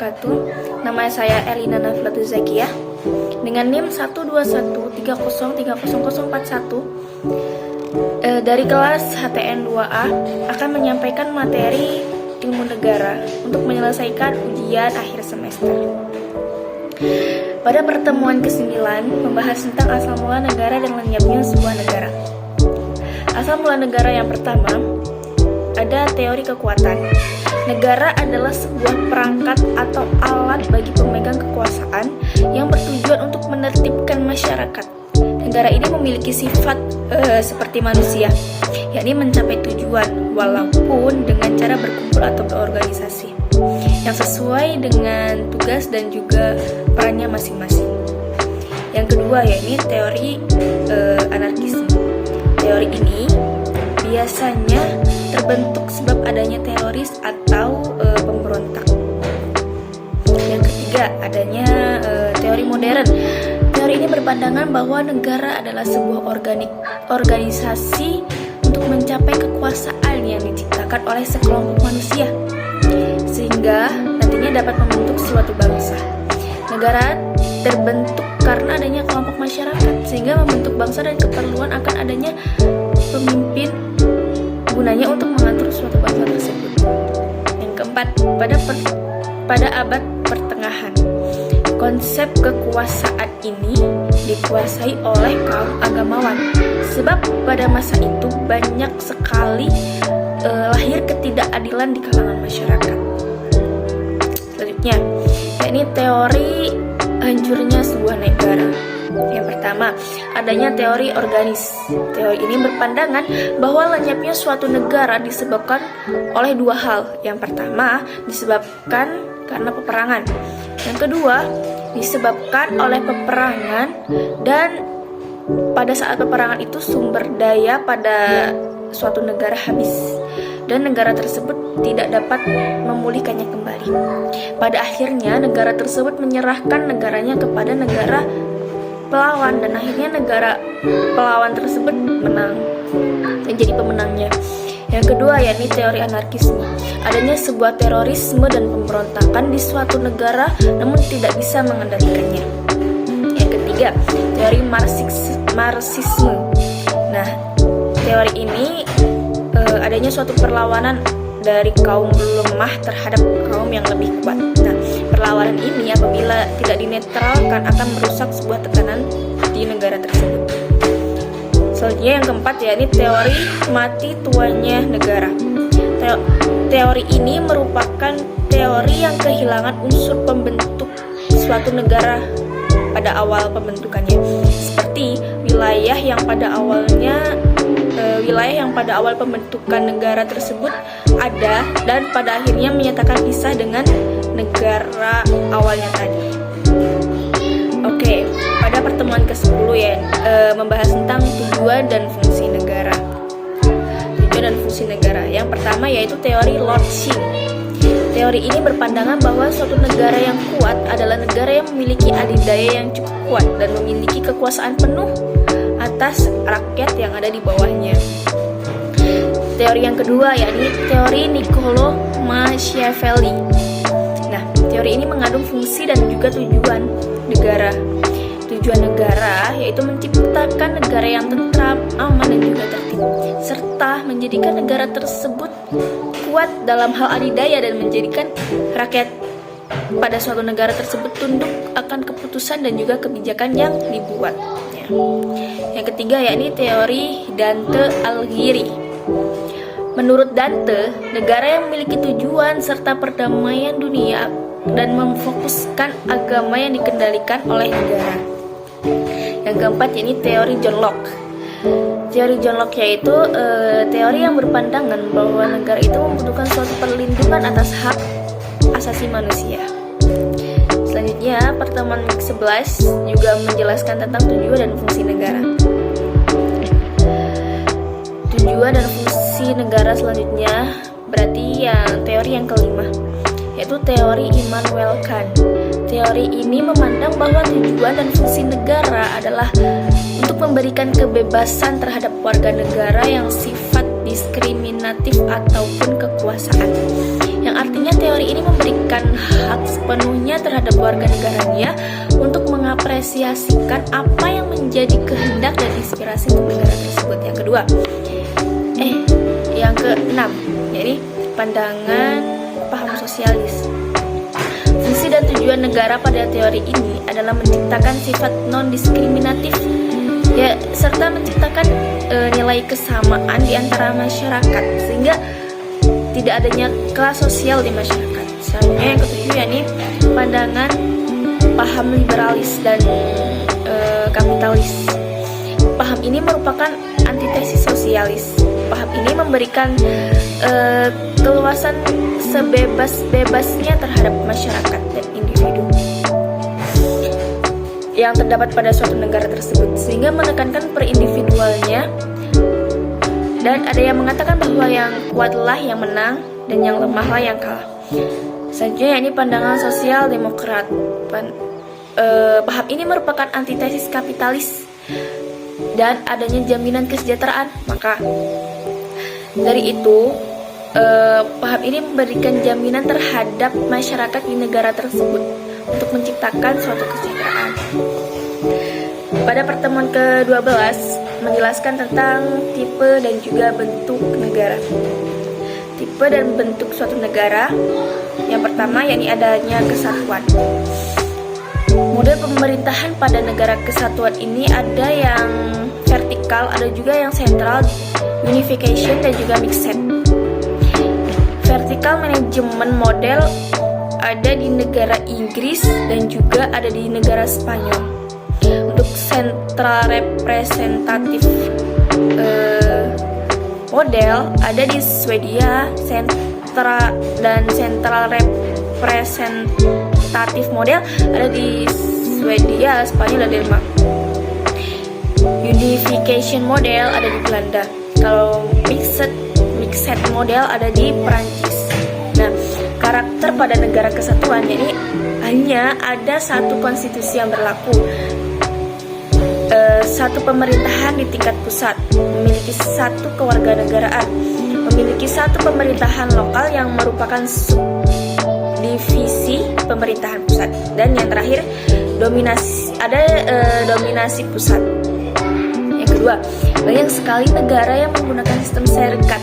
wabarakatuh. Nama saya Elina Naflatul Zakiyah dengan NIM 121303041 dari kelas HTN 2A akan menyampaikan materi ilmu negara untuk menyelesaikan ujian akhir semester. Pada pertemuan ke-9 membahas tentang asal mula negara dan lenyapnya sebuah negara. Asal mula negara yang pertama ada teori kekuatan. Negara adalah sebuah perangkat atau alat bagi pemegang kekuasaan yang bertujuan untuk menertibkan masyarakat. Negara ini memiliki sifat seperti manusia, yakni mencapai tujuan walaupun dengan cara berkumpul atau berorganisasi yang sesuai dengan tugas dan juga perannya masing-masing. Yang kedua yakni teori anarkisme. Teori ini biasanya terbentuk sebab adanya teroris atau pemberontak. Yang ketiga adanya teori modern. Teori ini berpandangan bahwa negara adalah sebuah organisasi untuk mencapai kekuasaan yang diciptakan oleh sekelompok manusia, sehingga nantinya dapat membentuk suatu bangsa. Negara terbentuk karena adanya kelompok masyarakat, sehingga membentuk bangsa dan keperluan akan adanya pemimpin gunanya untuk mengatur suatu bangsa tersebut. Yang keempat, pada abad pertengahan, konsep kekuasaan ini dikuasai oleh kaum agamawan, sebab pada masa itu banyak sekali lahir ketidakadilan di kalangan masyarakat. Selanjutnya, yakni teori hancurnya sebuah negara. Yang pertama, adanya teori organis. Teori ini berpandangan bahwa lenyapnya suatu negara disebabkan oleh dua hal. Yang pertama, disebabkan karena peperangan. Yang kedua, disebabkan oleh peperangan dan pada saat peperangan itu sumber daya pada suatu negara habis dan negara tersebut tidak dapat memulihkannya kembali. Pada akhirnya negara tersebut menyerahkan negaranya kepada negara pelawan dan akhirnya negara pelawan tersebut menang dan jadi pemenangnya. Yang kedua yakni teori anarkisme. Adanya sebuah terorisme dan pemberontakan di suatu negara namun tidak bisa mengendalikannya. Yang ketiga, teori Marxisme. Nah, teori ini adanya suatu perlawanan dari kaum lemah terhadap kaum yang lebih kuat. Nah, perlawanan ini apabila tidak dinetralkan akan merusak sebuah tekanan di negara tersebut. Selanjutnya yang keempat yakni teori mati tuanya negara. Teori ini merupakan teori yang kehilangan unsur pembentuk suatu negara pada awal pembentukannya, seperti wilayah yang pada awal pembentukan negara tersebut ada dan pada akhirnya menyatakan pisah dengan negara awalnya tadi. Oke, pada pertemuan ke-10 ya membahas tentang tujuan dan fungsi negara. Tujuan dan fungsi negara. Yang pertama yaitu teori Lortzing. Teori ini berpandangan bahwa suatu negara yang kuat adalah negara yang memiliki adidaya yang cukup kuat dan memiliki kekuasaan penuh atas rakyat yang ada di bawahnya. Teori yang kedua yakni teori Niccolo Machiavelli. Nah, teori ini mengandung fungsi dan juga tujuan negara. Tujuan negara yaitu menciptakan negara yang tentram, aman dan juga tertib, serta menjadikan negara tersebut kuat dalam hal adidaya dan menjadikan rakyat pada suatu negara tersebut tunduk akan keputusan dan juga kebijakan yang dibuatnya. Yang ketiga yakni teori Dante Alighieri. Menurut Dante, negara yang memiliki tujuan serta perdamaian dunia dan memfokuskan agama yang dikendalikan oleh negara. Yang keempat yakni teori John Locke. Teori John Locke yaitu teori yang berpandangan bahwa negara itu membutuhkan suatu perlindungan atas hak asasi manusia. Selanjutnya, pertemuan ke-11 juga menjelaskan tentang tujuan dan fungsi negara. Tujuan dan fungsi negara selanjutnya berarti teori yang kelima, yaitu teori Immanuel Kant. Teori ini memandang bahwa tujuan dan fungsi negara adalah untuk memberikan kebebasan terhadap warga negara yang sifat diskriminatif ataupun kekuasaan. Yang artinya teori ini memberikan hak sepenuhnya terhadap warga negaranya untuk mengapresiasikan apa yang menjadi kehendak dan inspirasi untuk negara tersebut. Yang kedua, yang keenam, jadi pandangan paham sosialis. Fungsi dan tujuan negara pada teori ini adalah menciptakan sifat non-diskriminatif, ya, serta menciptakan nilai kesamaan di antara masyarakat sehingga tidak adanya kelas sosial di masyarakat. Selanjutnya yang ketujuh, yakni pandangan paham liberalis dan kapitalis. Paham ini merupakan antitesis sosialis. Paham ini memberikan keluasan sebebas-bebasnya terhadap masyarakat dan individu yang terdapat pada suatu negara tersebut, sehingga menekankan perindividualnya. Dan ada yang mengatakan bahwa yang kuatlah yang menang dan yang lemahlah yang kalah. Selanjutnya ini pandangan sosial demokrat. Paham ini merupakan antitesis kapitalis dan adanya jaminan kesejahteraan. Maka dari itu paham ini memberikan jaminan terhadap masyarakat di negara tersebut untuk menciptakan suatu kesejahteraan. Pada pertemuan ke-12 menjelaskan tentang tipe dan juga bentuk negara. Tipe dan bentuk suatu negara. Yang pertama, yakni adanya kesatuan. Model pemerintahan pada negara kesatuan ini ada yang vertikal, ada juga yang sentral, unification, dan juga mixed. Vertikal manajemen model ada di negara Inggris dan juga ada di negara Spanyol. Untuk sentral representatif model ada di Swedia, sentral representatif model ada di Swedia, Spanyol, dan Denmark. Unification model ada di Belanda. Kalau mixed model ada di Perancis. Nah, karakter pada negara kesatuan, jadi hanya ada satu konstitusi yang berlaku, satu pemerintahan di tingkat pusat, memiliki satu kewarganegaraan, memiliki satu pemerintahan lokal yang merupakan subdivisi pemerintahan pusat, dan yang terakhir dominasi pusat. Yang kedua, banyak sekali negara yang menggunakan sistem serikat,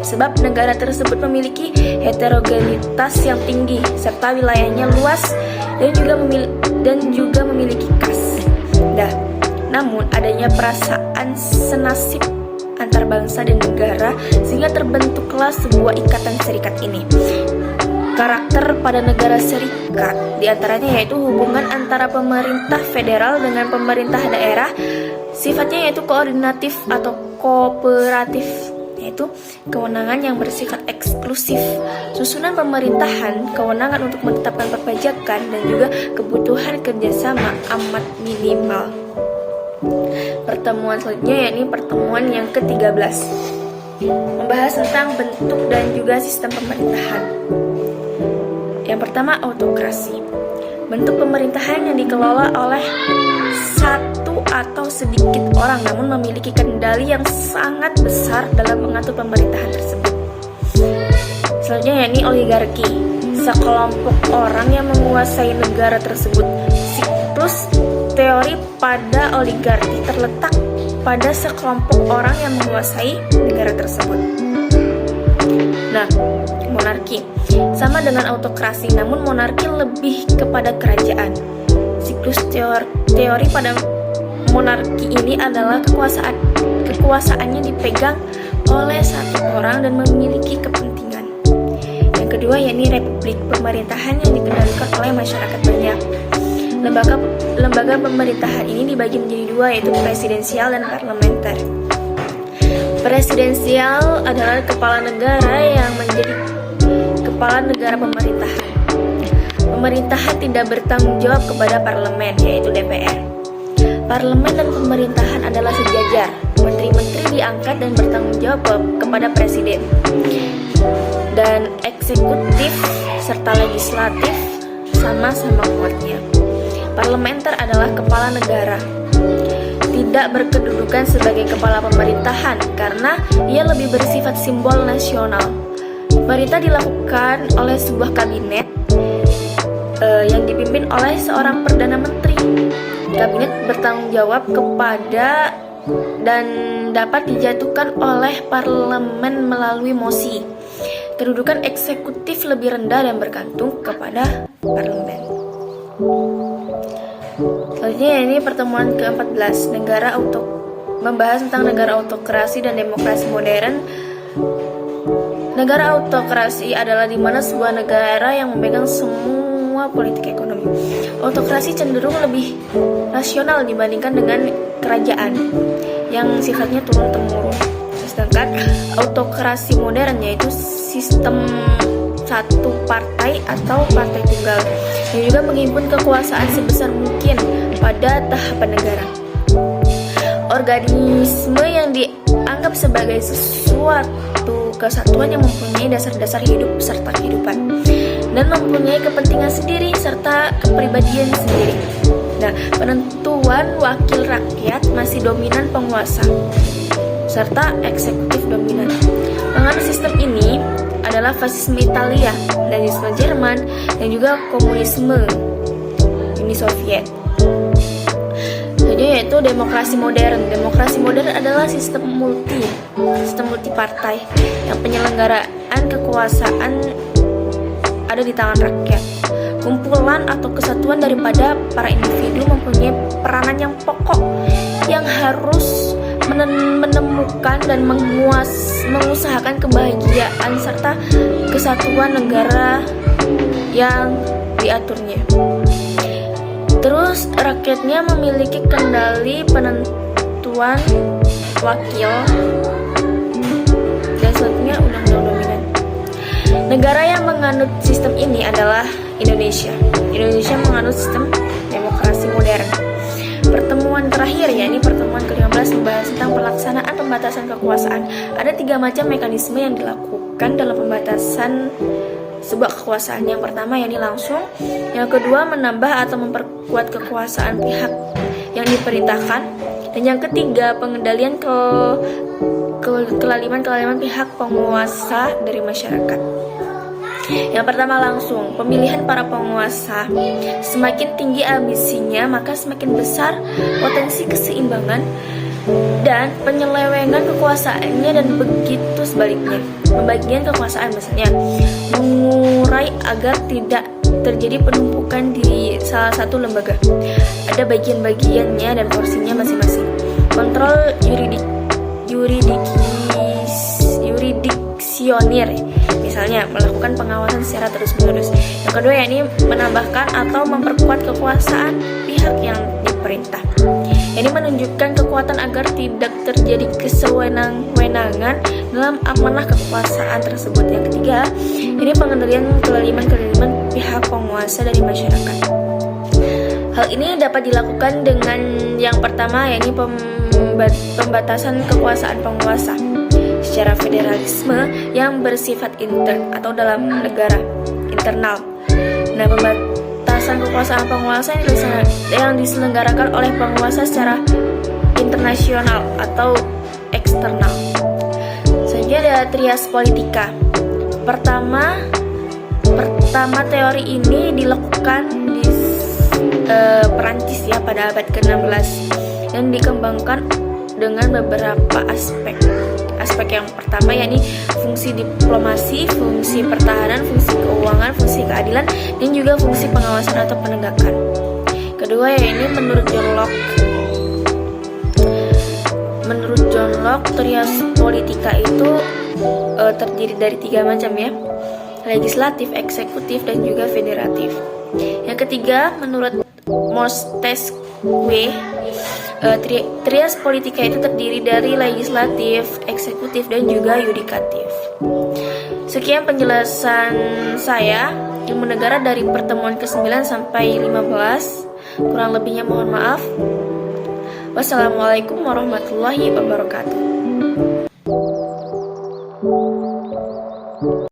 sebab negara tersebut memiliki heterogenitas yang tinggi serta wilayahnya luas dan juga memiliki kas. Namun adanya perasaan senasib antar bangsa dan negara sehingga terbentuklah sebuah ikatan serikat ini. Karakter pada negara serikat diantaranya yaitu hubungan antara pemerintah federal dengan pemerintah daerah, sifatnya yaitu koordinatif atau kooperatif, yaitu kewenangan yang bersifat eksklusif, susunan pemerintahan, kewenangan untuk menetapkan perpajakan, dan juga kebutuhan kerjasama amat minimal. Pertemuan selanjutnya yakni pertemuan yang ke-13, membahas tentang bentuk dan juga sistem pemerintahan. Yang pertama, autokrasi. Bentuk pemerintahan yang dikelola oleh satu atau sedikit orang namun memiliki kendali yang sangat besar dalam mengatur pemerintahan tersebut. Selanjutnya yakni oligarki, sekelompok orang yang menguasai negara tersebut. Siklus teori pada oligarki terletak pada sekelompok orang yang menguasai negara tersebut. Nah, monarki sama dengan autokrasi, namun monarki lebih kepada kerajaan. Siklus teori pada monarki ini adalah kekuasaannya dipegang oleh satu orang dan memiliki kepentingan. Yang kedua yakni republik, pemerintahan yang dikendalikan oleh masyarakat banyak. Lembaga pemerintahan ini dibagi menjadi dua, yaitu presidensial dan parlementer. Presidensial adalah kepala negara yang menjadi kepala negara pemerintahan. Pemerintahan tidak bertanggung jawab kepada parlemen, yaitu DPR. Parlemen dan pemerintahan adalah sejajar. Menteri-menteri diangkat dan bertanggung jawab kepada presiden. Dan eksekutif serta legislatif sama-sama kuatnya. Parlementer adalah kepala negara. tidak berkedudukan sebagai kepala pemerintahan karena ia lebih bersifat simbol nasional. Pemerintah dilakukan oleh sebuah kabinet yang dipimpin oleh seorang perdana menteri. Kabinet bertanggung jawab kepada dan dapat dijatuhkan oleh parlemen melalui mosi. Kedudukan eksekutif lebih rendah dan bergantung kepada parlemen. Selanjutnya ini pertemuan ke-14, membahas tentang negara autokrasi dan demokrasi modern. Negara autokrasi adalah di mana sebuah negara yang memegang semua politik ekonomi. Autokrasi cenderung lebih rasional dibandingkan dengan kerajaan yang sifatnya turun-temurun. Sedangkan autokrasi modern yaitu sistem satu partai atau partai tunggal yang juga menghimpun kekuasaan sebesar mungkin pada tahapan negara. Organisme yang dianggap sebagai sesuatu kesatuan yang mempunyai dasar-dasar hidup serta kehidupan dan mempunyai kepentingan sendiri serta kepribadian sendiri. Nah, penentuan wakil rakyat masih dominan penguasa serta eksekutif dominan. Penganut sistem ini adalah fasisme Italia, nazisme Jerman, dan juga komunisme Uni Soviet. Jadi yaitu demokrasi modern. Demokrasi modern adalah sistem multipartai yang penyelenggaraan kekuasaan ada di tangan rakyat. Kumpulan atau kesatuan daripada para individu mempunyai peranan yang pokok yang harus menemukan dan mengusahakan kebahagiaan serta kesatuan negara yang diaturnya. Terus rakyatnya memiliki kendali penentuan wakil dan selanjutnya undang-undang dominan. Negara yang menganut sistem ini adalah Indonesia. Indonesia menganut sistem demokrasi modern. Pertemuan terakhir, yakni pertemuan ke-15, membahas tentang pelaksanaan pembatasan kekuasaan. Ada 3 macam mekanisme yang dilakukan dalam pembatasan sebuah kekuasaan. Yang pertama yakni langsung, yang kedua menambah atau memperkuat kekuasaan pihak yang diperintahkan, dan yang ketiga pengendalian kelaliman pihak penguasa dari masyarakat. Yang pertama langsung, pemilihan para penguasa. Semakin tinggi ambisinya, maka semakin besar potensi keseimbangan dan penyelewengan kekuasaannya, dan begitu sebaliknya. Pembagian kekuasaan misalnya mengurai agar tidak terjadi penumpukan di salah satu lembaga. Ada bagian-bagiannya dan porsinya masing-masing. Kontrol yuridiksionir, misalnya melakukan pengawasan secara terus-menerus. Yang kedua yakni menambahkan atau memperkuat kekuasaan pihak yang diperintah. Ini menunjukkan kekuatan agar tidak terjadi kesewenang-wenangan dalam amanah kekuasaan tersebut. Yang ketiga, ini pengendalian kelaliman pihak penguasa dari masyarakat. Hal ini dapat dilakukan dengan yang pertama, yakni pembatasan kekuasaan penguasa secara federalisme yang bersifat intern atau dalam negara internal. Nah, pembatasan kekuasaan penguasa yang diselenggarakan oleh penguasa secara internasional atau eksternal. Selanjutnya ada trias politika. Pertama teori ini dilakukan di Perancis ya pada abad ke-16 dan dikembangkan dengan beberapa aspek. Aspek yang pertama yakni fungsi diplomasi, fungsi pertahanan, fungsi keuangan, fungsi keadilan, dan juga fungsi pengawasan atau penegakan. Kedua yakni menurut John Locke trias politika itu terdiri dari 3 macam ya: legislatif, eksekutif, dan juga federatif. Yang ketiga menurut Montesquieu, trias politika itu terdiri dari legislatif, eksekutif, dan juga yudikatif. Sekian penjelasan saya ilmu negara dari pertemuan ke-9 sampai 15. Kurang lebihnya mohon maaf. Wassalamualaikum warahmatullahi wabarakatuh.